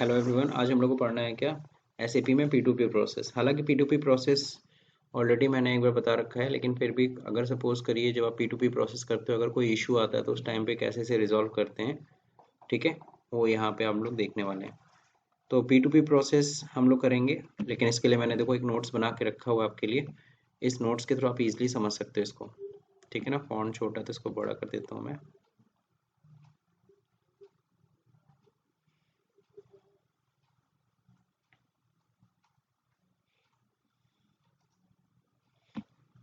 Hello everyone, आज हम लोग को पढ़ना है क्या एसएपी में P2P प्रोसेस। हालांकि P2P प्रोसेस ऑलरेडी मैंने एक बार बता रखा है, लेकिन फिर भी अगर सपोज करिए जब आप P2P प्रोसेस करते हो अगर कोई इशू आता है तो उस टाइम पे कैसे से रिजॉल्व करते हैं, ठीक है, वो यहाँ पे हम लोग देखने वाले हैं। तो P2P प्रोसेस हम लोग करेंगे, लेकिन इसके लिए मैंने देखो एक नोट्स बना के रखा हुआ है आपके लिए। इस नोट्स के थ्रू आप इजिली समझ सकते हो इसको, ठीक है ना। फॉन्ट छोटा है तो इसको बड़ा कर देता हूँ मैं।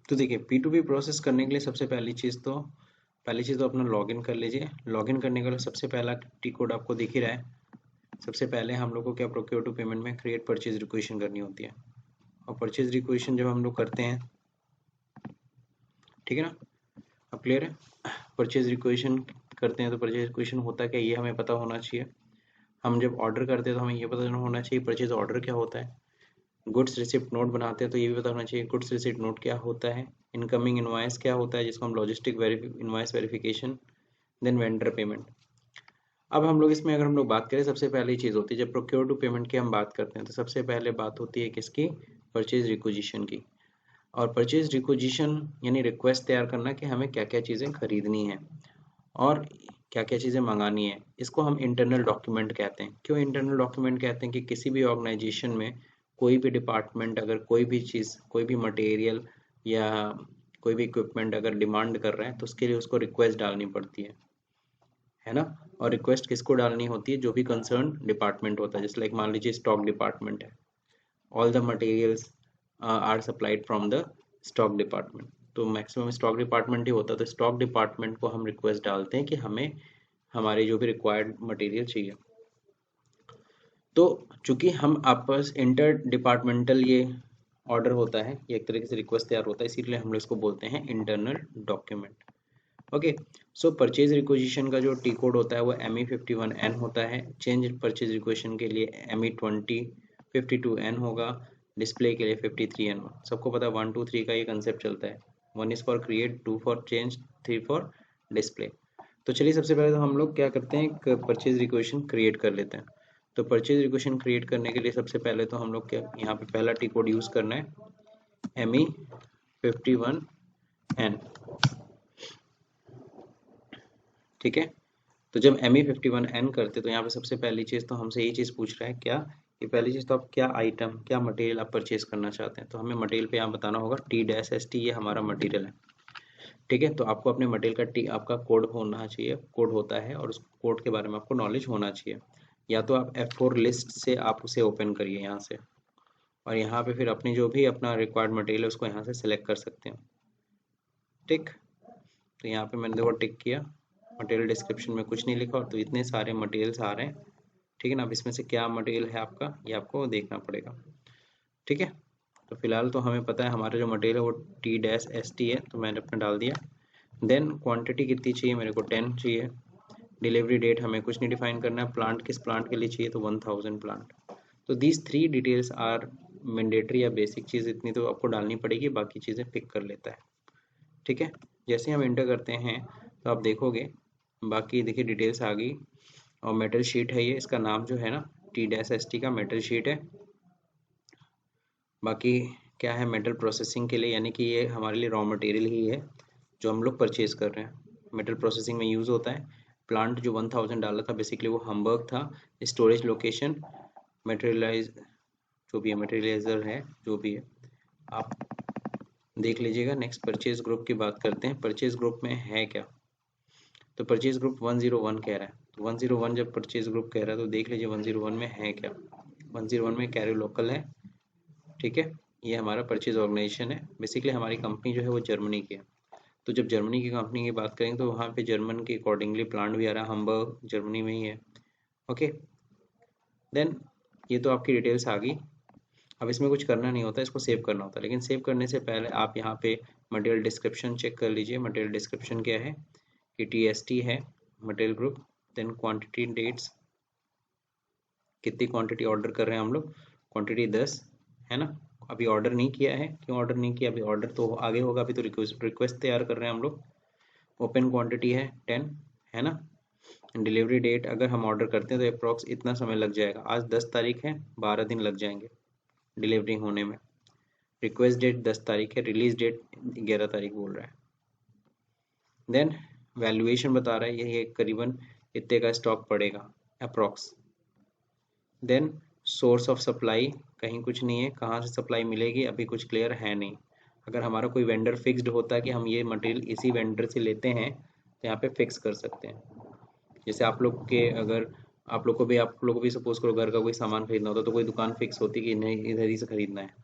तो देखिए P2P प्रोसेस करने के लिए सबसे पहली चीज़ तो अपना लॉगिन कर लीजिए। लॉगिन करने के लिए सबसे पहला टी कोड आपको दिख ही रहा है। सबसे पहले हम लोग को क्या प्रोक्योर टू पेमेंट में क्रिएट परचेज रिक्वेशन करनी होती है। और परचेज रिक्वेशन जब हम लोग करते हैं, ठीक है ना, अब क्लियर है। परचेज रिक्वेशन करते हैं तो परचेज रिक्वेशन होता क्या ये हमें पता होना चाहिए। हम जब ऑर्डर करते हैं तो हमें ये पता होना चाहिए परचेज ऑर्डर क्या होता है। गुड्स रिसिप्ट नोट बनाते हैं तो ये भी पता होना चाहिए गुड्स रिसिप्ट नोट क्या होता है। इनकमिंग इनवॉइस क्या होता है जिसको हम logistic invoice verification, then vendor payment. अब हम लोग इसमें अगर हम लोग बात करें, सबसे पहली चीज़ होती है जब प्रोक्योर टू पेमेंट की हम बात करते हैं तो सबसे पहले बात होती है किसकी, परचेज रिक्विजिशन की। और परचेज रिक्विजिशन यानी रिक्वेस्ट तैयार करना कि हमें क्या क्या चीज़ें खरीदनी है और क्या क्या चीज़ें मंगानी है। इसको हम इंटरनल डॉक्यूमेंट कहते हैं। क्यों इंटरनल डॉक्यूमेंट कहते हैं कि किसी भी ऑर्गेनाइजेशन में कोई भी डिपार्टमेंट अगर कोई भी चीज़, कोई भी मटेरियल या कोई भी इक्विपमेंट अगर डिमांड कर रहे हैं तो उसके लिए उसको रिक्वेस्ट डालनी पड़ती है ना। और रिक्वेस्ट किसको डालनी होती है, जो भी कंसर्न डिपार्टमेंट होता है। जैसे लाइक मान लीजिए स्टॉक डिपार्टमेंट है, all the materials are supplied from the stock department, तो मैक्सिमम स्टॉक डिपार्टमेंट ही होता है। तो स्टॉक डिपार्टमेंट को हम रिक्वेस्ट डालते हैं कि हमें हमारे जो भी रिक्वायर्ड मटेरियल चाहिए। तो चूंकि हम आपस इंटर डिपार्टमेंटल ये ऑर्डर होता है, ये एक तरीके से रिक्वेस्ट तैयार होता है, इसीलिए हम लोग इसको बोलते हैं इंटरनल डॉक्यूमेंट। ओके, सो परचेज रिक्वेजिशन का जो टी कोड होता है वो ME51N होता है। चेंज परचेज रिक्वेशन के लिए ME52N होगा। डिस्प्ले के लिए 53N। सबको पता है 1 2 3 का ये कंसेप्ट चलता है। 1 is for create, 2 for change, 3 for display. तो चलिए सबसे पहले तो हम लोग क्या करते हैं, परचेज रिक्वेशन क्रिएट कर लेते हैं। तो परचेज रिक्वेशन क्रिएट करने के लिए सबसे पहले तो हम लोग क्या यहाँ पे पहला टी कोड यूज करना है ME51N, ठीक है। तो जब ME51N करते तो यहाँ पे सबसे पहली चीज़ तो हमसे यही चीज़ पूछ रहा है क्या, ये पहली चीज़ तो आप क्या आइटम, क्या मटेरियल आप परचेज करना चाहते हैं। तो हमें मटेरियल पे यहाँ बताना होगा T-ST, ये हमारा मटेरियल है, ठीक है। तो आपको अपने मटेरियल का आपका कोड होना चाहिए, कोड होता है और उस कोड के बारे में आपको नॉलेज होना चाहिए। या तो आप F4 लिस्ट से आप उसे ओपन करिए यहाँ से, और यहाँ पे फिर अपनी जो भी अपना रिक्वायर्ड मटेरियल है उसको यहाँ से सिलेक्ट कर सकते हैं, ठीक। तो यहाँ पे मैंने देखो टिक किया, मटेरियल डिस्क्रिप्शन में कुछ नहीं लिखा, और तो इतने सारे मटेरियल्स आ रहे हैं, ठीक है ना। अब इसमें से क्या मटेरियल है आपका ये आपको देखना पड़ेगा, ठीक है। तो फिलहाल तो हमें पता है हमारा जो मटेरियल है वो T-ST है, तो मैंने अपना डाल दिया। देन क्वांटिटी कितनी चाहिए, मेरे को 10 चाहिए। डिलीवरी डेट हमें कुछ नहीं डिफाइन करना है। प्लांट किस प्लांट के लिए चाहिए, तो 1000 प्लांट। तो दीज 3 डिटेल्स आर मैंडेटरी या बेसिक चीज़, इतनी तो आपको डालनी पड़ेगी, बाकी चीज़ें पिक कर लेता है, ठीक है। जैसे हम इंटर करते हैं तो आप देखोगे बाकी देखिए डिटेल्स आ गई। और मेटल शीट है ये, इसका नाम जो है ना T-ST का मेटल शीट है। बाकी क्या है, मेटल प्रोसेसिंग के लिए, यानी कि ये हमारे लिए रॉ मटेरियल ही है जो हम लोग परचेज कर रहे हैं, मेटल प्रोसेसिंग में यूज़ होता है। प्लांट जो 1000 डाला था बेसिकली वो हम्बर्ग था। स्टोरेज लोकेशन मटेरियलाइज, जो भी है मटेरियलाइजर है जो भी है आप देख लीजिएगा। नेक्स्ट परचेज ग्रुप की बात करते हैं, परचेज ग्रुप में है क्या। तो परचेज ग्रुप 101 कह रहा है, तो 101 जब परचेज ग्रुप कह रहा है तो देख लीजिए 101 में है क्या। 101 में कैरी लोकल है, ठीक है। ये हमारा परचेज ऑर्गेनाइजेशन है। बेसिकली हमारी कंपनी जो है वो जर्मनी की है। तो जब जर्मनी की कंपनी की बात करेंगे तो वहाँ पे जर्मन के अकॉर्डिंगली प्लांट भी आ रहा है, हम्बर्ग जर्मनी में ही है, ओके। देन ये तो आपकी डिटेल्स आ गई। अब इसमें कुछ करना नहीं होता, इसको सेव करना होता है। लेकिन सेव करने से पहले आप यहाँ पे मटेरियल डिस्क्रिप्शन चेक कर लीजिए। मटेरियल डिस्क्रिप्शन क्या है कि TST है material group. Then quantity dates, कितनी क्वांटिटी ऑर्डर कर रहे हैं हम लोग, क्वांटिटी 10 है ना। अभी ऑर्डर नहीं किया है, क्यों ऑर्डर नहीं किया, अभी ऑर्डर तो आगे होगा, अभी तो रिक्वेस्ट तैयार कर रहे हैं हम लोग। ओपन क्वांटिटी है 10, है ना। डिलीवरी डेट अगर हम ऑर्डर करते हैं तो अप्रॉक्स इतना समय लग जाएगा। आज 10 तारीख है, 12 दिन लग जाएंगे डिलीवरी होने में। रिक्वेस्ट डेट 10 तारीख है, रिलीज डेट 11 तारीख बोल रहा है। देन वैल्यूएशन बता रहा है ये करीबन इतने का स्टॉक पड़ेगा approx. Then source of supply कहीं कुछ नहीं है, कहाँ से सप्लाई मिलेगी अभी कुछ क्लियर है नहीं। अगर हमारा कोई वेंडर फिक्स्ड होता है कि हम ये मटेरियल इसी वेंडर से लेते हैं तो यहाँ पे फिक्स कर सकते हैं। जैसे आप लोग के अगर आप लोग को भी सपोज करो घर का कोई सामान खरीदना होता तो कोई दुकान फिक्स होती कि नहीं इधर ही से खरीदना है,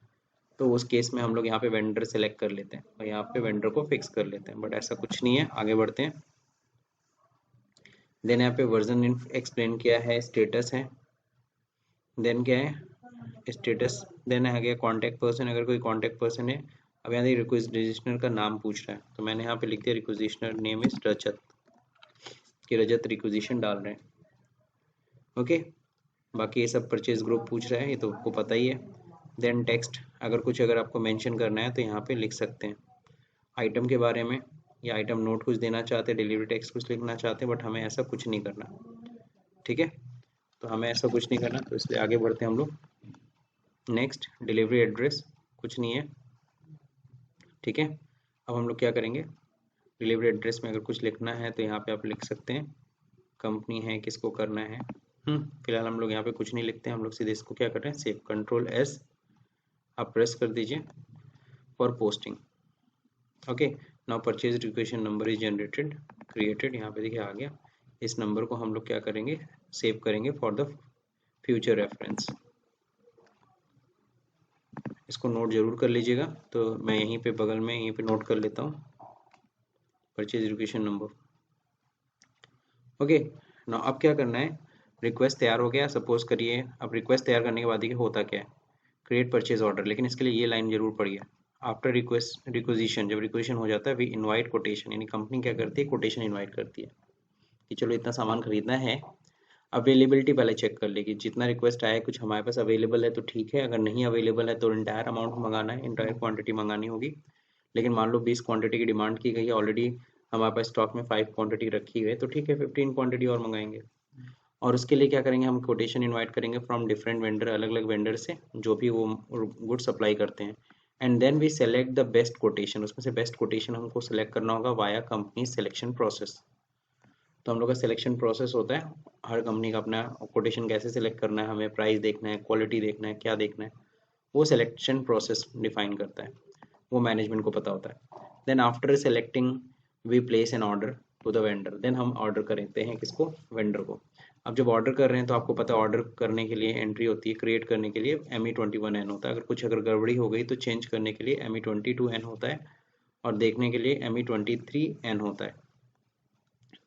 तो उस केस में हम लोग यहाँ पे वेंडर सेलेक्ट कर लेते हैं और यहाँ पे वेंडर को फिक्स कर लेते हैं। बट ऐसा कुछ नहीं है, आगे बढ़ते हैं। देन यहाँ पे वर्जन एक्सप्लेन किया है, स्टेटस है, देन क्या है स्टेटस, देन आ गया कॉन्टैक्ट पर्सन, अगर कोई कॉन्टैक्ट पर्सन है। अब यहाँ देखिए रिक्वेजिशनर का नाम पूछ रहा है तो मैंने यहाँ पे लिख दिया रिक्वेजिशनर नेम इज रजत, कि रजत रिक्वेजिशन डाल रहे हैं। ओके, बाकी ये सब परचेज ग्रुप पूछ रहा है, ये तो आपको पता ही है। देन टेक्स्ट, अगर आपको मेंशन करना है तो यहाँ पे लिख सकते हैं आइटम के बारे में, या आइटम नोट कुछ देना चाहते हैं, डिलीवरी टेक्स्ट कुछ लिखना चाहते हैं, बट हमें ऐसा कुछ नहीं करना। ठीक है, तो हमें ऐसा कुछ नहीं करना, तो इसलिए आगे बढ़ते हैं हम लोग। नेक्स्ट डिलीवरी एड्रेस कुछ नहीं है। ठीक है, अब हम लोग क्या करेंगे, डिलीवरी एड्रेस में अगर कुछ लिखना है तो यहाँ पे आप लिख सकते हैं कंपनी है, किसको करना है। फिलहाल हम लोग यहाँ पे कुछ नहीं लिखते हैं, हम लोग सीधे इसको क्या कर रहे हैं, सेव, कंट्रोल एस आप प्रेस कर दीजिए for posting. Okay, now purchase requisition number is generated created, यहाँ पे देखिए आ गया। इस नंबर को हम लोग क्या करेंगे, सेव करेंगे फॉर द फ्यूचर रेफरेंस। इसको नोट जरूर कर लीजिएगा, तो मैं यहीं पे बगल में यहीं पे नोट कर लेता हूँ परचेज रिक्वेशन नंबर। ओके, ना अब क्या करना है, रिक्वेस्ट तैयार हो गया सपोज करिए। अब रिक्वेस्ट तैयार करने के बाद देखिए होता क्या है, क्रिएट परचेज ऑर्डर, लेकिन इसके लिए ये लाइन जरूर पढ़िए। आफ्टर रिक्वेस्ट रिक्वेजिशन, जब रिक्वेशन हो जाता है वी इनवाइट कोटेशन, यानी कंपनी क्या करती है, कोटेशन इनवाइट करती है कि चलो इतना सामान खरीदना है। अवेलेबिलिटी पहले चेक कर लेगी, जितना रिक्वेस्ट आया है कुछ हमारे पास अवेलेबल है तो ठीक है, अगर नहीं अवेलेबल है तो इंटायर अमाउंट मंगाना है, इंटायर क्वांटिटी मंगानी होगी। लेकिन मान लो 20 क्वांटिटी की डिमांड की गई है, ऑलरेडी हमारे पास स्टॉक में 5 क्वांटिटी रखी हुई है, तो ठीक है 15 क्वांटिटी और मंगाएंगे। और उसके लिए क्या करेंगे, हम कोटेशन इनवाइट करेंगे फ्रॉम डिफरेंट वेंडर, अलग अलग वेंडर से जो भी वो गुड सप्लाई करते हैं। And then we select the best quotation, उसमें से बेस्ट कोटेशन हमको सेलेक्ट करना होगा वाया कंपनी सिलेक्शन प्रोसेस। तो हम लोग का सिलेक्शन प्रोसेस होता है, हर कंपनी का अपना कोटेशन कैसे सिलेक्ट करना है, हमें प्राइस देखना है, क्वालिटी देखना है, क्या देखना है, वो सिलेक्शन प्रोसेस डिफाइन करता है, वो मैनेजमेंट को पता होता है। Then after selecting we place an order to the vendor, then हम ऑर्डर करते हैं किसको, वेंडर को। अब जब ऑर्डर कर रहे हैं तो आपको पता है ऑर्डर करने के लिए एंट्री होती है, क्रिएट करने के लिए ME21N होता है, अगर गड़बड़ी हो गई तो चेंज करने के लिए ME22N होता है, और देखने के लिए ME23N होता है।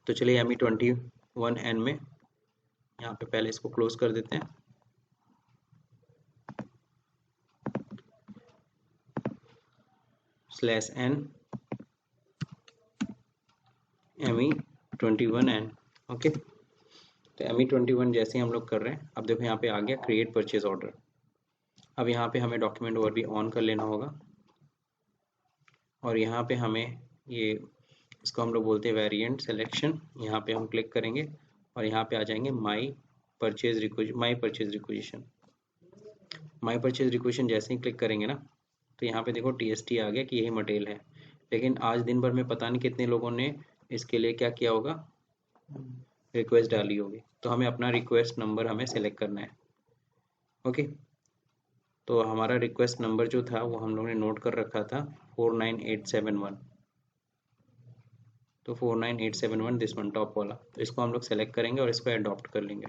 तो चलिए ME21N में यहाँ पे पहले इसको क्लोज कर देते हैं। /n ME21N, okay. तो ME21 जैसे ही हम लोग कर रहे हैं, अब देखो यहाँ पे आ गया क्रिएट परचेज ऑर्डर। अब यहाँ पे हमें डॉक्यूमेंट ओवर भी ऑन कर लेना होगा, और यहाँ पे हमें ये इसको हम लोग बोलते हैं वेरिएंट सिलेक्शन, यहाँ पे हम क्लिक करेंगे और यहाँ पे आ जाएंगे माई परचेज रिक्वेजिशन। माई परचेज रिक्वेजिशन जैसे ही क्लिक करेंगे ना, तो यहाँ पे देखो TST आ गया कि यही मटेरियल है। लेकिन आज दिन भर में पता नहीं कितने लोगों ने इसके लिए क्या किया होगा, रिक्वेस्ट डाली होगी। तो हमें अपना रिक्वेस्ट नंबर हमें सेलेक्ट करना है। ओके, तो हमारा रिक्वेस्ट नंबर जो था वो हम लोगों ने नोट कर रखा था 49871, तो 49871 दिस वन टॉप वाला, तो इसको हम लोग सेलेक्ट करेंगे और इसको अडॉप्ट कर लेंगे।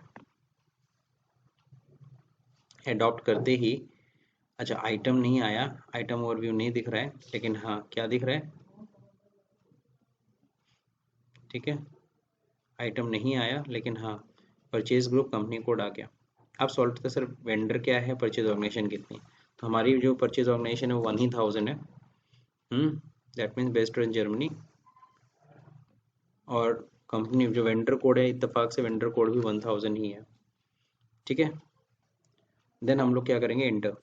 अडॉप्ट करते ही अच्छा आइटम नहीं आया, आइटम ओवरव्यू नहीं दिख रहा है, लेकिन हाँ क्या दिख रहा है, ठीक है आइटम नहीं आया, लेकिन हाँ परचेज ग्रुप कंपनी कोड आ गया। अब सॉल्व करते सर वेंडर क्या है, परचेज ऑर्गेनाइजेशन कितनी, तो हमारी जो परचेज ऑर्गेनाइजेशन है वो 1000 है। That means based in Germany, और कंपनी जो वेंडर कोड है इत्तेफाक से वेंडर कोड भी 1000 ही है। ठीक है, देन हम लोग क्या करेंगे, इंटर।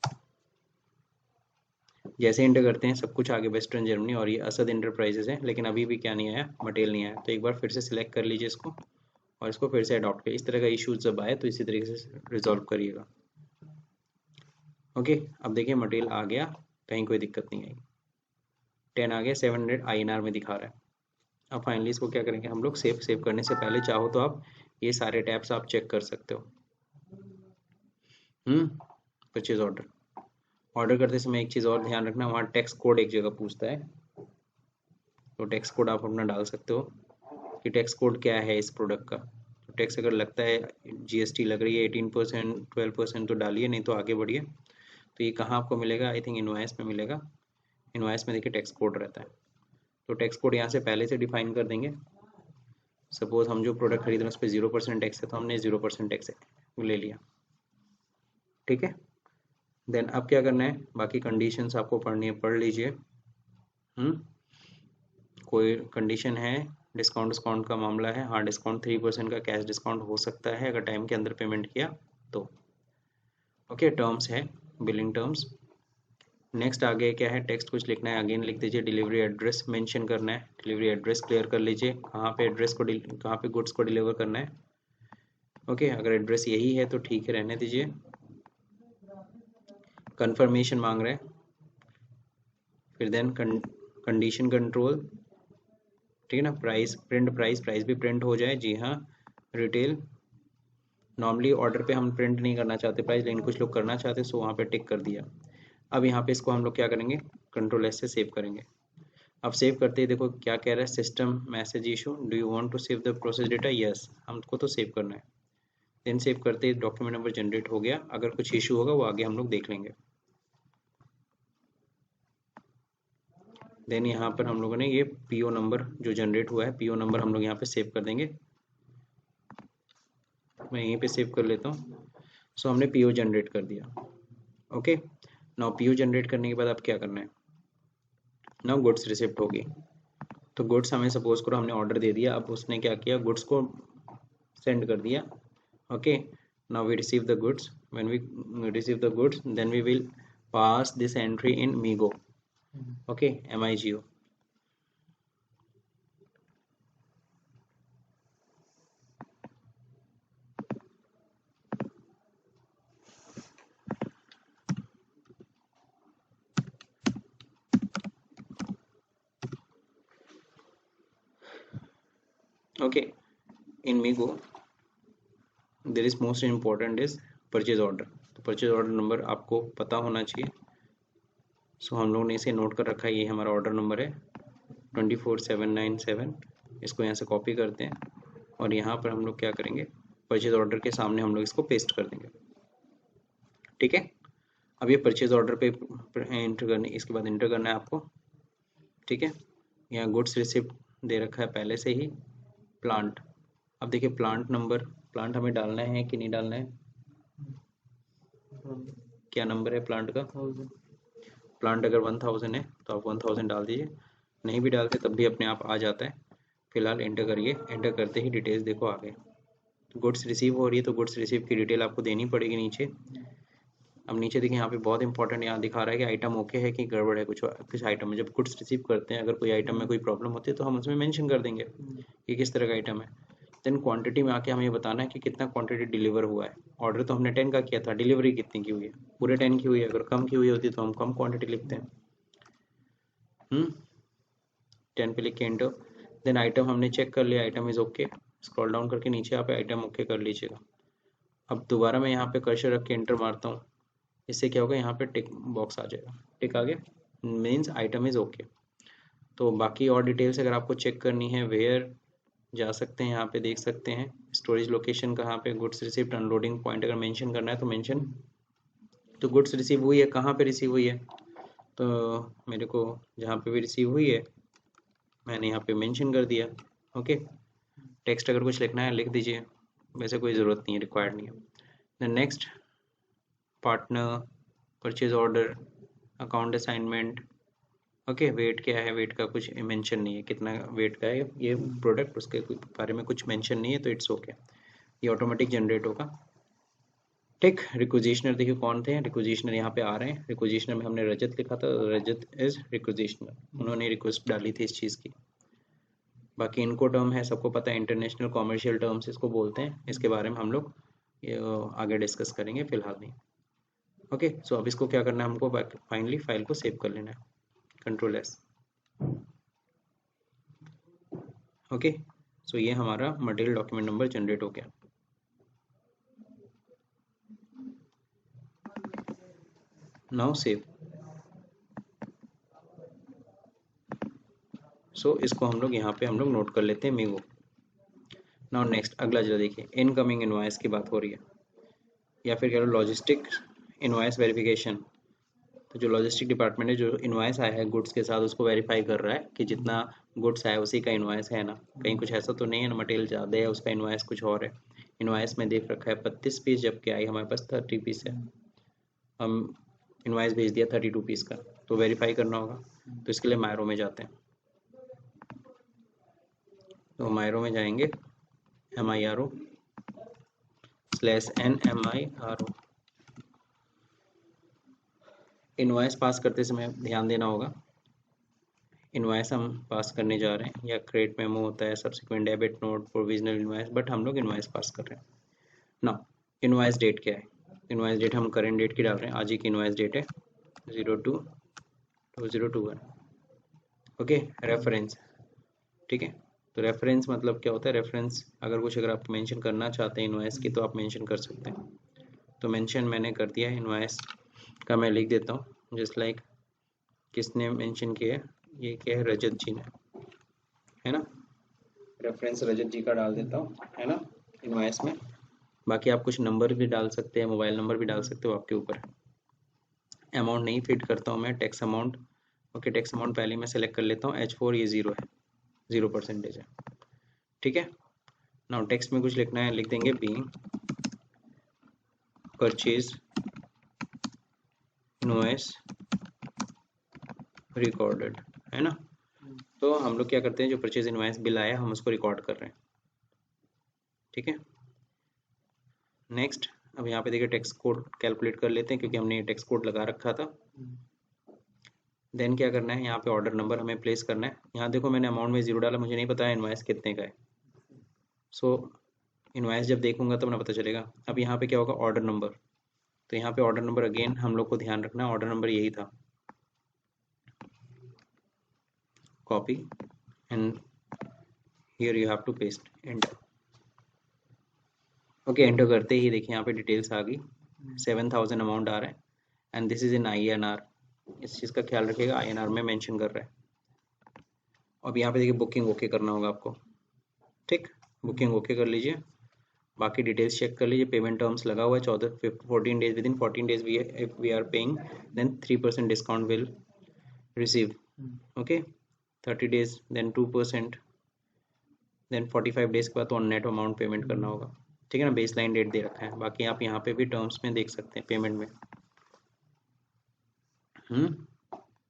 जैसे इंटर करते हैं सब कुछ आगे वेस्टर्न जर्मनी, और ये असद इंटरप्राइजेज है, लेकिन अभी भी क्या नहीं आया, मटेरियल नहीं आया। तो एक बार फिर से सिलेक्ट कर लीजिए इसको और इसको फिर से अडॉप्ट करिए। इस तरह का इशू जब आए तो इसी तरीके से रिजॉल्व करिएगा। ओके, अब देखिए मटेरियल आ गया, कहीं कोई दिक्कत नहीं आई, 10 आ गया, 700 INR में दिखा रहा है। अब फाइनली इसको क्या करेंगे हम लोग, सेव करने से पहले चाहो तो आप ये सारे टैब्स आप चेक कर सकते हो। परचेज ऑर्डर करते समय एक चीज़ और ध्यान रखना, वहाँ टैक्स कोड एक जगह पूछता है, तो टैक्स कोड आप अपना डाल सकते हो कि टैक्स कोड क्या है इस प्रोडक्ट का। तो टैक्स अगर लगता है GST लग रही है 18%, 12% तो डालिए, नहीं तो आगे बढ़िए। तो ये कहाँ आपको मिलेगा, आई थिंक इनवॉइस में मिलेगा। इनवॉइस में देखिए टैक्स कोड रहता है, तो टैक्स कोड यहाँ से पहले से डिफाइन कर देंगे। सपोज हम जो प्रोडक्ट खरीद रहे हैं उस पर 0% टैक्स है, तो हमने 0% टैक्स ले लिया, ठीक है। देन अब क्या करना है, बाकी कंडीशंस आपको पढ़नी है, पढ़ लीजिए। कोई कंडीशन है, डिस्काउंट का मामला है, हाँ डिस्काउंट 3% का कैश डिस्काउंट हो सकता है अगर टाइम के अंदर पेमेंट किया तो। ओके, टर्म्स है, बिलिंग टर्म्स। नेक्स्ट आगे क्या है, टेक्स्ट कुछ लिखना है, अगेन लिख दीजिए, डिलीवरी एड्रेस मेंशन करना है, डिलीवरी एड्रेस क्लियर कर लीजिए, कहाँ पे एड्रेस को कहाँ पे गुड्स को डिलीवर करना है। ओके, अगर एड्रेस यही है तो ठीक है, रहने दीजिए। कंफर्मेशन मांग रहे हैं, फिर देन कंडीशन कंट्रोल, ठीक है ना। प्राइस प्राइस भी प्रिंट हो जाए, जी हाँ। रिटेल, नॉर्मली ऑर्डर पे हम प्रिंट नहीं करना चाहते प्राइस, लेकिन कुछ लोग करना चाहते, सो वहाँ पे टिक कर दिया। अब यहाँ पे इसको हम लोग क्या करेंगे, Ctrl+S से सेव करेंगे। अब सेव करते ही देखो क्या कह रहा है, system message issue, do you want to save the process data, yes, हमको तो सेव करना है। देन सेव करते ही डॉक्यूमेंट नंबर जनरेट हो गया, अगर कुछ इशू होगा वो आगे हम लोग देख लेंगे। देन यहाँ पर हम लोगों ने ये PO नंबर जो जनरेट हुआ है, PO नंबर हम लोग यहाँ पे सेव कर देंगे। मैं यहीं पे सेव कर लेता हूँ। सो हमने PO जनरेट कर दिया। ओके, नाउ PO जनरेट करने के बाद अब क्या करना है, नाउ गुड्स रिसिप्ट होगी। तो गुड्स हमें सपोज करो हमने ऑर्डर दे दिया, अब उसने क्या किया, गुड्स को सेंड कर दिया। Okay, now we receive the goods, when we receive the goods then we will pass this entry in MIGO। Okay, MIGO। Okay, in MIGO there is most important is purchase order. तो purchase order number आपको पता होना चाहिए। सो हम लोगों ने इसे note कर रखा है, ये हमारा ऑर्डर नंबर है 24797। इसको यहाँ से कॉपी करते हैं और यहाँ पर हम लोग क्या करेंगे, परचेज ऑर्डर के सामने हम लोग इसको पेस्ट कर देंगे, ठीक है। अब ये परचेज ऑर्डर पे एंटर करने, इसके बाद एंटर करना है आपको, ठीक है। यहाँ गुड्स रिसिप्ट दे रखा है पहले से ही, प्लांट। अब देखिए प्लांट नंबर, प्लांट हमें डालना है कि नहीं डालना है, क्या नंबर है प्लांट का, प्लांट अगर 1000 है तो आप 1000 डाल दीजिए, नहीं भी डालते तब भी अपने आप आ जाता है। फिलहाल एंटर करिए, एंटर करते ही डिटेल्स देखो आ गए। गुड्स रिसीव हो रही है तो गुड्स रिसीव की डिटेल आपको देनी पड़ेगी नीचे। अब नीचे देखिए यहाँ पे बहुत इंपॉर्टेंट यहाँ दिखा रहा है कि आइटम ओके है कि गड़बड़ है, कुछ आइटम में जब गुड्स रिसीव करते हैं अगर कोई आइटम में कोई प्रॉब्लम होती है तो हम उसमें मेंशन कर देंगे कि किस तरह का आइटम है। देन क्वांटिटी में आके हमें बताना है कि कितना क्वांटिटी डिलीवर हुआ है। ऑर्डर तो हमने 10 का किया था, डिलीवरी कितनी की हुई है, पूरे 10 की हुई है। अगर कम की हुई होती तो हम कम क्वांटिटी लिखते हैं। 10 पे लिख के एंटर। देन आइटम हमने चेक कर लिया, item is okay. Scroll down करके नीचे यहाँ पे आइटम ओके कर लीजिएगा। अब दोबारा मैं यहाँ पे कर्सर रख के एंटर मारता हूँ, इससे क्या होगा, यहाँ पे टिक बॉक्स आ जाएगा, टिक आ गया, मीन्स आइटम इज ओके। तो बाकी और डिटेल्स अगर आपको चेक करनी है, वेयर जा सकते हैं, यहाँ पे देख सकते हैं स्टोरेज लोकेशन कहाँ पे, गुड्स रिसीव्ड, अनलोडिंग पॉइंट अगर मेंशन करना है तो मेंशन। तो गुड्स रिसीव हुई है, कहाँ पे रिसीव हुई है, तो मेरे को जहाँ पे भी रिसीव हुई है मैंने यहाँ पे मेंशन कर दिया। ओके, टेक्स्ट अगर कुछ लिखना है लिख दीजिए, वैसे कोई ज़रूरत नहीं है, रिक्वायर्ड नहीं है। Then next, partner, purchase order, account assignment. Okay, wait क्या है, वेट का कुछ मेंशन नहीं है, कितना वेट का है ये प्रोडक्ट, उसके बारे में कुछ मेंशन नहीं है, तो इट्स ओके, ये ऑटोमेटिक जनरेट होगा। ठीक, रिक्विजिशनर देखिए कौन थे, रिक्विजिशनर यहाँ पे आ रहे हैं। रिक्विजिशनर में हमने रजत लिखा था, रजत इज रिक्विजिशनर, उन्होंने रिक्वेस्ट डाली थी इस चीज़ की। बाकी इनको टर्म है सबको पता है, इंटरनेशनल कॉमर्शियल टर्म्स इसको बोलते हैं, इसके बारे में हम लोग आगे डिस्कस करेंगे, फिलहाल नहीं। ओके, सो अब इसको क्या करना है, हमको फाइनली फाइल को सेव कर लेना है, कंट्रोल एस। ओके, सो ये हमारा मटेरियल डॉक्यूमेंट नंबर जनरेट हो गया। Now save. सो इसको हम लोग यहाँ पे हम लोग नोट कर लेते हैं मीगो। नाउ नेक्स्ट अगला जरा देखिए, इनकमिंग इनवॉइस की बात हो रही है, या फिर कह लो लॉजिस्टिक इनवॉइस वेरिफिकेशन। तो जो लॉजिस्टिक डिपार्टमेंट है, जो इनवॉइस आया है गुड्स के साथ, उसको वेरीफाई कर रहा है कि जितना गुड्स आया उसी का इनवॉइस है ना, कहीं कुछ ऐसा तो नहीं है ना मटेरियल ज़्यादा है उसका इनवॉइस कुछ और है। इनवॉइस में देख रखा है 32 पीस, जबकि आई हमारे पास 30 पीस है, हम इनवॉइस भेज दिया 32 पीस का, तो वेरीफाई करना होगा। तो इसके लिए मायरो में जाते हैं, तो मायरो में जाएंगे, MIRO/NMIRO। इनवॉइस पास करते समय ध्यान देना होगा, इनवॉइस हम पास करने जा रहे हैं, या क्रेडिट मेमो होता है, subsequent debit note, provisional invoice, but हम लोग इनवॉइस पास कर रहे हैं ना। इनवॉइस डेट क्या है, इनवॉइस डेट हम करेंट डेट की डाल रहे हैं, आज ही की इनवॉइस डेट है 02/2021। ओके, रेफरेंस, ठीक है। तो रेफरेंस मतलब क्या होता है, रेफरेंस अगर आप मेंशन करना चाहते हैं इनवॉइस की, तो आप मेंशन कर सकते हैं। तो मेंशन मैंने कर दिया है, इनवॉइस का मैं लिख देता हूँ, जस्ट लाइक किसने मेंशन किया है, ये क्या है, रजत जी ने, है ना। रेफरेंस रजत जी का डाल देता हूँ, है ना, इनवॉइस में। बाकी आप कुछ नंबर भी डाल सकते हैं, मोबाइल नंबर भी डाल सकते हो, आपके ऊपर है। अमाउंट नहीं फिट करता हूँ मैं, tax amount. Okay, tax amount पहले मैं सेलेक्ट कर लेता हूँ, H4 ये 0 है, 0% है, ठीक है। नाउ टेक्स्ट में कुछ लिखना है, लिख देंगे बीइंग परचेज इनवॉइस रिकॉर्डेड, है ना। तो हम लोग क्या करते हैं, जो परचेज इनवॉइस बिल आया हम उसको रिकॉर्ड कर रहे हैं, ठीक है। नेक्स्ट, अब यहाँ पे देखिए टैक्स कोड कैलकुलेट कर लेते हैं, क्योंकि हमने ये टैक्स कोड लगा रखा था। देन क्या करना है, यहाँ पे ऑर्डर नंबर हमें प्लेस करना है। यहाँ देखो मैंने अमाउंट में 0 डाला, मुझे नहीं पता है इनवॉइस कितने का है। सो इनवॉइस जब देखूंगा तब ना पता चलेगा। अब यहाँ पे क्या होगा, ऑर्डर नंबर। तो यहाँ पे ऑर्डर नंबर अगेन हम लोग को ध्यान रखना है, ऑर्डर नंबर यही था, copy and here you have to paste, enter. Okay, enter करते ही देखिए यहाँ पे डिटेल्स आ गई, 7000 अमाउंट आ रहा है, and this is in INR। इस चीज़ का ख्याल रखिएगा, INR में मेंशन कर रहा है। अब यहाँ पे देखिए बुकिंग ओके करना होगा आपको, ठीक, बुकिंग ओके कर लीजिए। बाकी डिटेल्स चेक कर लीजिए, पेमेंट टर्म्स लगा हुआ है 14 days, within 14 days if we are paying then 3% discount will receive. Okay, 30 days then 2%, then 45 days के बाद तो नेट अमाउंट पेमेंट करना होगा, ठीक है ना। बेस लाइन डेट दे रखा है, बाकी आप यहाँ पे भी टर्म्स में देख सकते हैं, पेमेंट में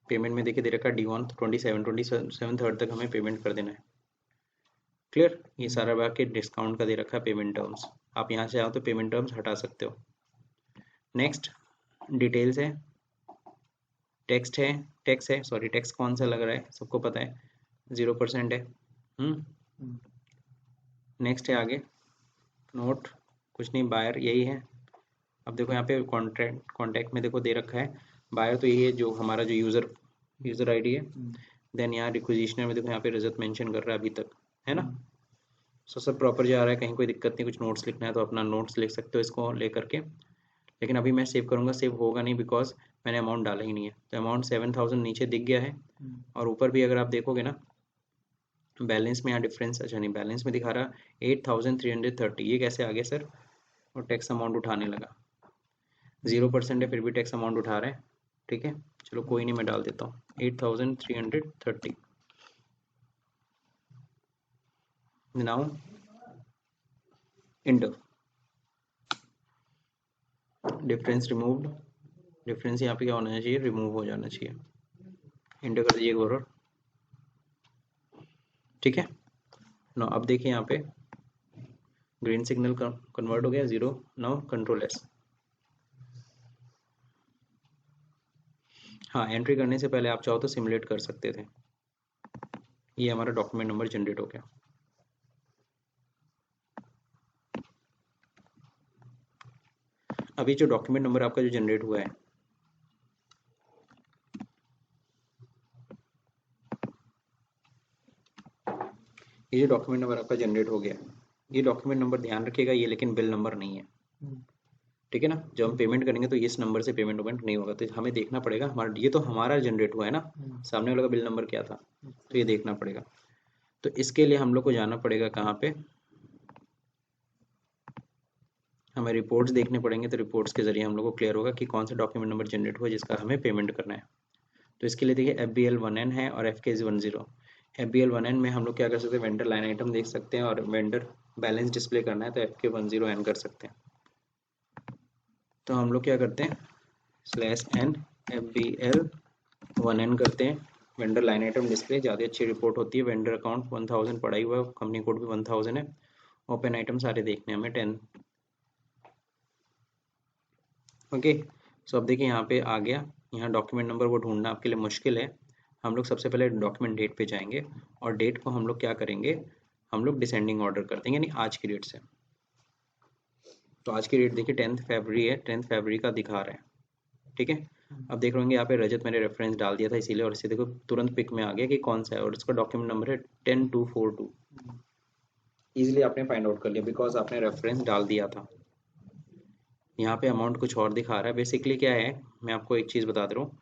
पेमेंट में देखिए दे रखा है D1 27 थर्ड तक हमें पेमेंट कर देना है, क्लियर। ये सारा बाकी डिस्काउंट का दे रखा है पेमेंट टर्म्स, आप यहाँ से आओ तो पेमेंट टर्म्स हटा सकते हो। नेक्स्ट डिटेल्स है, टेक्स्ट है, टैक्स है, सॉरी टैक्स कौन सा लग रहा है सबको पता है, 0% है। नेक्स्ट है आगे, नोट कुछ नहीं, बायर यही है। अब देखो यहाँ पे कॉन्टैक्ट में देखो दे रखा है बायर, तो यही है जो हमारा जो यूज़र आईडी है। देन यहाँ रिक्वेजिशनर में देखो यहाँ पे रजत मेंशन कर रहा है अभी तक, है ना। सो सब प्रॉपर जा रहा है, कहीं कोई दिक्कत नहीं। कुछ नोट्स लिखना है तो अपना नोट्स लिख सकते हो इसको लेकर के, लेकिन अभी मैं सेव करूँगा, सेव होगा नहीं बिकॉज मैंने अमाउंट डाला ही नहीं है। तो अमाउंट 7000 नीचे दिख गया है, और ऊपर भी अगर आप देखोगे ना बैलेंस में, यहाँ डिफरेंस, अच्छा नहीं बैलेंस में दिखा रहा 8330। ये कैसे आ गया सर, और टैक्स अमाउंट उठाने लगा, 0% है फिर भी टैक्स अमाउंट उठा रहा है, ठीक है। चलो कोई नहीं, मैं डाल देता हूँ 8330। Now inter, difference removed, difference यहाँ पे क्या होना चाहिए, रिमूव हो जाना चाहिए। इंटर कर दीजिए एक बार, ठीक है। नो अब देखिए यहाँ पे ग्रीन सिग्नल कन्वर्ट हो गया 0। Now control S. हाँ, एंट्री करने से पहले आप चाहो तो सिमुलेट कर सकते थे, ये हमारा डॉक्यूमेंट नंबर जनरेट हो गया। अभी जो डॉक्यूमेंट नंबर आपका जो जनरेट हुआ है, ये जो डॉक्यूमेंट नंबर आपका जनरेट हो गया, ये डॉक्यूमेंट नंबर ध्यान रखिएगा, ये लेकिन बिल नंबर नहीं है, ठीक है ना। जब हम पेमेंट करेंगे तो इस नंबर से पेमेंट वेमेंट नहीं होगा, तो हमें देखना पड़ेगा हमारा, ये तो हमारा जनरेट हुआ है ना, सामने वाला का बिल नंबर क्या था, तो ये देखना पड़ेगा। तो इसके लिए हम लोग को जाना पड़ेगा कहाँ पे, हमें रिपोर्ट्स देखने पड़ेंगे, तो रिपोर्ट्स के जरिए हम लोग को क्लियर होगा कि कौन सा डॉक्यूमेंट नंबर जनरेट हुआ जिसका हमें पेमेंट करना है। तो इसके लिए देखिए FBL1N है और FKZ10। FBL1N में हम लोग क्या कर सकते हैं, वेंडर लाइन आइटम देख सकते हैं, और वेंडर बैलेंस डिस्प्ले करना है तो FK10N कर सकते हैं। तो हम लोग क्या करते हैं, /n FBL1N करते हैं, वेंडर लाइन आइटम डिस्प्ले, ज़्यादा अच्छी रिपोर्ट होती है। वेंडर अकाउंट 1000 पड़ा ही हुआ है, कंपनी कोड भी 1000 है, ओपन आइटम सारे देखने हमें 10। ओके, सो अब देखिए यहाँ पे आ गया, यहाँ डॉक्यूमेंट नंबर वो ढूंढना आपके लिए मुश्किल है। हम लोग सबसे पहले डॉक्यूमेंट डेट पे जाएंगे, और डेट को हम लोग क्या करेंगे, हम लोग डिसेंडिंग ऑर्डर कर देंगे, यानी आज की डेट से। तो आज की डेट देखिए 10 फरवरी है, 10 फरवरी का दिखा रहा है, ठीक है। अब देख रहे यहाँ पे रजत मैंने रेफरेंस डाल दिया था इसीलिए, और इसे देखो तुरंत पिक में आ गया कि कौन सा है, और इसका डॉक्यूमेंट नंबर है 10242। इजीली आपने फाइंड आउट कर लिया बिकॉज आपने रेफरेंस डाल दिया था। यहाँ पे अमाउंट कुछ और दिखा रहा है, बेसिकली क्या है, मैं आपको एक चीज़ बता दे रहा हूँ।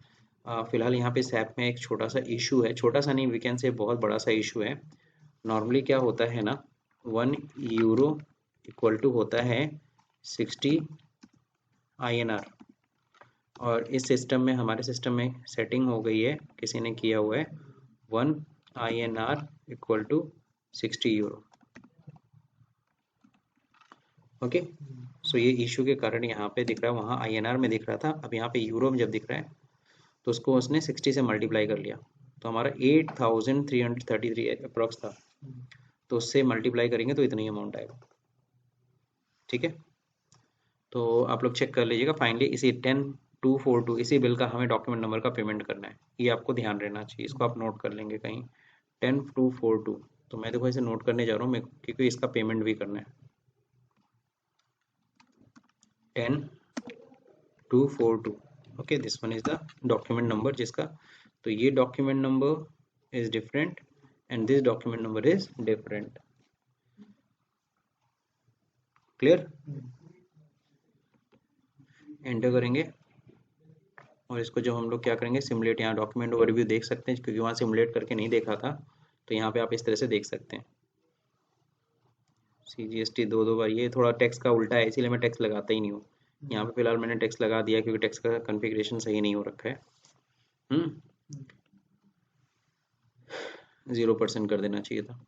फिलहाल यहाँ पे सैप में एक छोटा सा इशू है, छोटा सा नहीं, वी कैन से बहुत बड़ा सा इशू है। नॉर्मली क्या होता है ना, 1 यूरो इक्वल टू होता है 60 INR, और इस सिस्टम में, हमारे सिस्टम में सेटिंग हो गई है, किसी ने किया हुआ है 1 INR equal to 60 euro. Okay, so ये इशू के कारण यहाँ पे दिख रहा है, वहाँ INR में दिख रहा था, अब यहाँ पे यूरो में जब दिख रहा है तो उसको उसने 60 से मल्टीप्लाई कर लिया, तो हमारा 8333 अप्रॉक्स था, तो उससे मल्टीप्लाई करेंगे तो इतना ही अमाउंट आएगा, ठीक है। तो आप लोग चेक कर लीजिएगा, फाइनली इसी 10242 इसी बिल का हमें डॉक्यूमेंट नंबर का पेमेंट करना है, ये आपको ध्यान रहना चाहिए, इसको आप नोट कर लेंगे कहीं 10242। तो मैं देखो इसे नोट करने जा रहा हूँ क्योंकि इसका पेमेंट भी करना है, 10242। Okay, this one is the document number जिसका, तो ये document number is different and this document number is different. Clear, enter करेंगे, और इसको जब हम लोग क्या करेंगे, सिमुलेट, यहाँ डॉक्यूमेंट ओवरव्यू देख सकते हैं, क्योंकि वहाँ सिमुलेट करके नहीं देखा था, तो यहाँ पे आप इस तरह से देख सकते हैं। CGST दो बार, ये थोड़ा टेक्स्ट का उल्टा है, इसीलिए मैं टेक्स्ट लगाता ही नहीं हूँ। यहाँ पे फिलहाल मैंने टेक्स्ट लगा दिया क्योंकि टेक्स्ट का कॉन्फ़िगरेशन सही नहीं हो रखा है। 0% कर देना चाहिए था,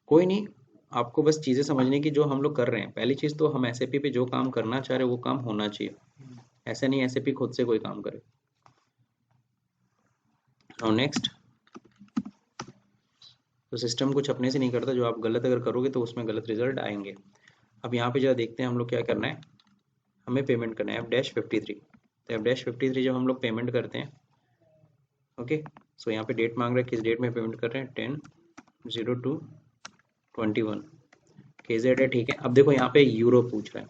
कोई नहीं। आपको बस चीज़ें समझने की, जो हम लोग कर रहे हैं, पहली चीज़ तो हम SAP पे जो काम करना चाह रहे हैं वो काम होना चाहिए, ऐसा नहीं SAP खुद से कोई काम करे। और नेक्स्ट, तो सिस्टम कुछ अपने से नहीं करता, जो आप गलत अगर करोगे तो उसमें गलत रिजल्ट आएंगे। अब यहाँ पे जरा देखते हैं हम लोग क्या करना है, हमें पेमेंट करना है F-53। तो F-53 जब हम लोग पेमेंट करते हैं, ओके, सो यहाँ पे डेट मांग रहा है, किस डेट में पेमेंट कर रहे हैं, 10/02/21, KZ है, ठीक है। अब देखो यहाँ पे यूरो पूछ रहा है,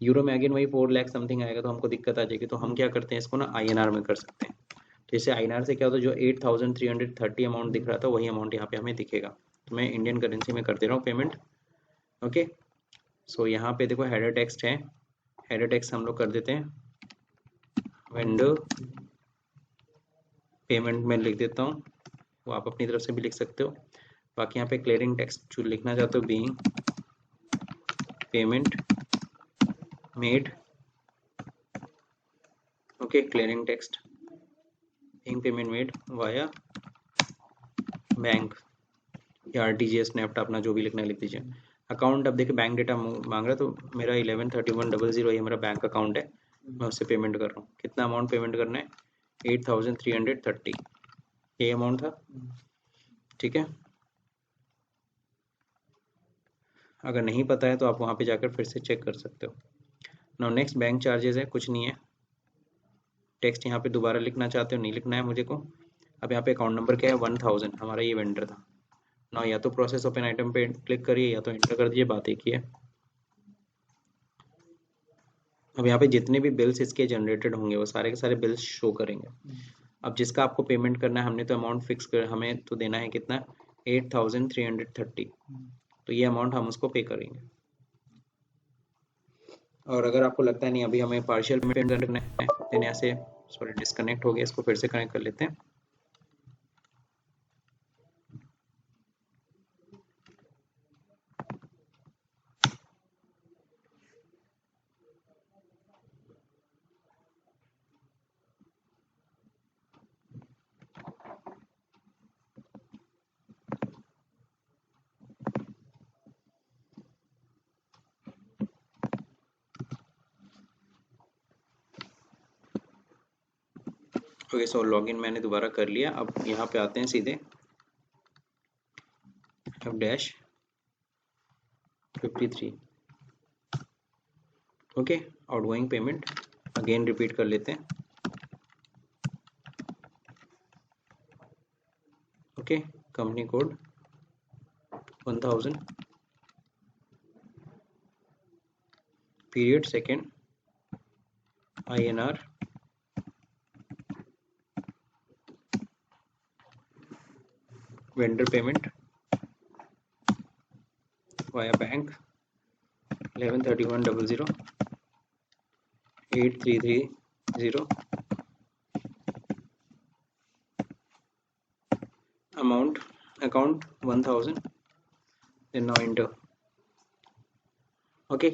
यूरो में अगेन वही 4 लाख समथिंग आएगा, तो हमको दिक्कत आ जाएगी, तो हम क्या करते हैं, इसको ना INR में कर सकते हैं। तो इससे INR से क्या होता है, जो 8330 अमाउंट दिख रहा था वही अमाउंट यहाँ पे हमें दिखेगा। तो मैं इंडियन करेंसी में कर दे रहा हूँ पेमेंट। ओके, सो यहाँ पे देखो हेडर टेक्स्ट है, हेडर टेक्स्ट हम लोग कर देते हैं वेंडर पेमेंट में लिख देता हूँ, वो आप अपनी तरफ से भी लिख सकते हो। बाकी यहाँ पे क्लियरिंग टेक्स्ट जो लिखना चाहते हो, being payment made, okay, clearing text being payment made via bank या RTGS नेफ्ट, अपना जो भी लिखना है लिख दीजिए। अकाउंट, अब देखिए बैंक डेटा मांग रहा है, तो मेरा 113100 ये मेरा बैंक अकाउंट है, मैं उससे पेमेंट कर रहा हूँ। कितना अमाउंट पेमेंट करना है, 8330, ये अमाउंट था, ठीक है। अगर नहीं पता है तो आप वहाँ पे जाकर फिर से चेक कर सकते हो। नाउ नेक्स्ट, बैंक चार्जेस है, कुछ नहीं है। टेक्स्ट यहाँ पे दोबारा लिखना चाहते हो, नहीं लिखना है मुझे को। अब यहाँ पे अकाउंट नंबर क्या है, 1000, हमारा ये वेंडर था, ना, या तो प्रोसेस ओपन आइटम पे क्लिक करिए या तो एंटर कर दीजिए, बात एक ही है। अब यहाँ पे जितने भी बिल्स इसके जनरेटेड होंगे वो सारे के सारे बिल्स शो करेंगे। अब जिसका आपको पेमेंट करना है, हमने तो अमाउंट फिक्स कर, हमें तो देना है कितना, 8330, तो ये अमाउंट हम उसको पे करेंगे। और अगर आपको लगता है नहीं अभी हमें पार्शियल पेमेंट करना है, देन यहाँ से सॉरी डिस्कनेक्ट हो गया, इसको फिर से कनेक्ट कर लेते हैं। ओके, सो लॉगिन मैंने दोबारा कर लिया। अब यहाँ पे आते हैं सीधे, अब dash 53, okay, outgoing payment again repeat कर लेते हैं। Okay, company code 1000, period second, INR, vendor payment via bank 113100 8330, amount account 1000, then now enter. Okay,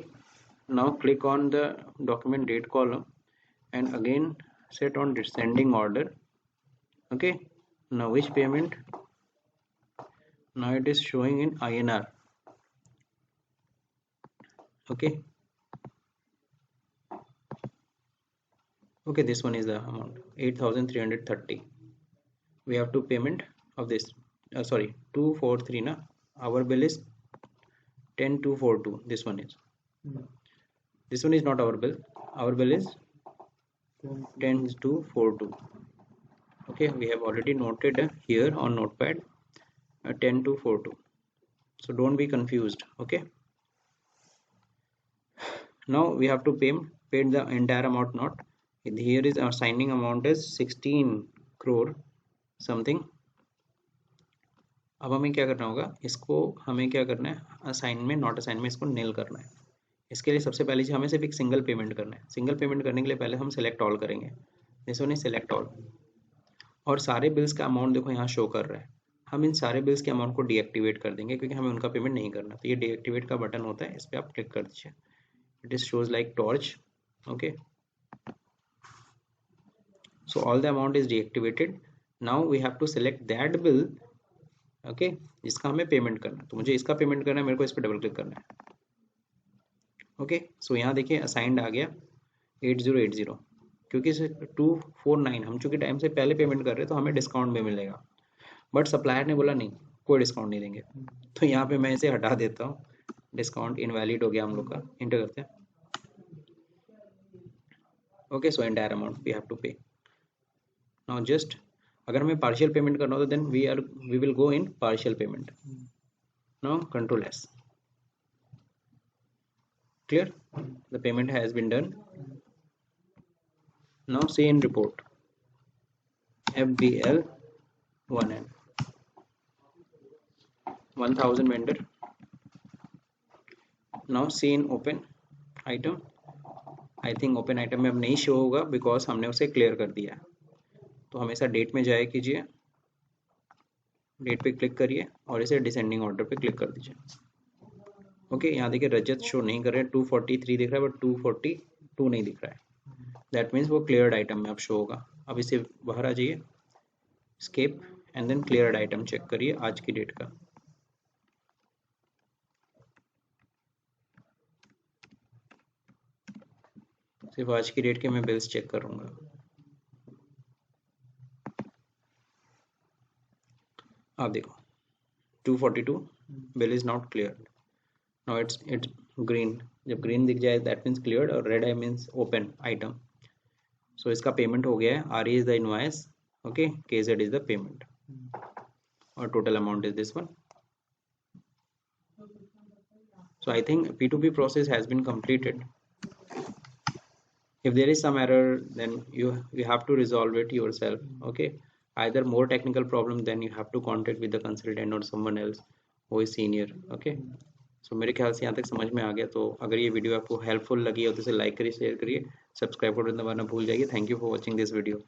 now click on the document date column and again set on descending order. Okay, now which payment, now it is showing in INR. Okay, okay, this one is the amount 8330. We have to payment of this, sorry, 243 na, our bill is 10242. This one is, this one is not our bill, our bill is 10242. Okay, we have already noted here on notepad 10242, so don't be confused. Okay, now we have to pay the entire amount, not here is our signing amount is 16 crore something. अब हमें क्या करना होगा, इसको हमें क्या करना है, असाइन में नॉट असाइन में इसको नील करना है। इसके लिए सबसे पहले हमें सिर्फ एक सिंगल पेमेंट करना है। सिंगल पेमेंट करने के लिए पहले हम सेलेक्ट ऑल करेंगे, जैसे उन्हें सेलेक्ट ऑल, और सारे बिल्स का अमाउंट देखो यहाँ शो कर रहा है। हम इन सारे बिल्स के अमाउंट को डीएक्टिवेट कर देंगे क्योंकि हमें उनका पेमेंट नहीं करना। तो ये डीएक्टिवेट का बटन होता है, इस पर आप क्लिक कर दीजिए। It is shows like torch. Okay, so all the amount is deactivated. Now we have to select that bill, okay, जिसका हमें पेमेंट करना है। तो मुझे इसका पेमेंट करना है, मेरे को इस पर डबल क्लिक करना है। ओके, सो यहाँ देखिए असाइंड आ गया 8080, क्योंकि 249 हम चूंकि टाइम से पहले पेमेंट कर रहे हैं तो हमें डिस्काउंट भी मिलेगा, बट सप्लायर ने बोला नहीं, कोई डिस्काउंट नहीं देंगे। तो यहाँ पे मैं इसे हटा देता हूँ, डिस्काउंट इनवैलिड हो गया हम लोग का। इंटर करते हैं। Okay, so entire amount we have to pay. Now just अगर हमें पार्शियल पेमेंट करना हो तो then we will go in partial payment. Now control S, clear, the payment has been done. Now see in report FBL 1N 1000 vendor. Now see in open item, I think open item में अब नहीं show होगा because हमने उसे clear कर दिया। तो हमेशा डेट में जाए कीजिए, डेट पे क्लिक करिए और इसे डिसेंडिंग ऑर्डर पे क्लिक कर दीजिए। ओके, यहाँ देखिए रजत शो नहीं कर रहे हैं, 243 दिख रहा है बट 242 नहीं दिख रहा है। दैट मीन्स वो क्लियर्ड आइटम में अब शो होगा। अब इसे बाहर आ जाइए, escape and then cleared item check करिए आज की डेट का। सिर्फ आज की डेट के मैं बिल्स चेक करूंगा। आप देखो 242 bill is not cleared. Now it's green, जब ग्रीन दिख जाए दैट मीन्स क्लियर्ड और red I means open item. So इसका पेमेंट हो गया है। RE is the invoice, okay, KZ is the payment और total amount is this one. So I think P2P process has been completed. If there is some error, then you have to resolve it yourself. Okay, either more technical problem, then you have to contact with the consultant or someone else who is senior. Okay, so मेरे ख्याल से यहाँ तक समझ में आ गया. तो अगर ये वीडियो आपको हेल्पफुल लगी हो तो इसे लाइक करिए, शेयर करिए, सब्सक्राइब बटन दबाना भूल जाइए. Thank you for watching this video.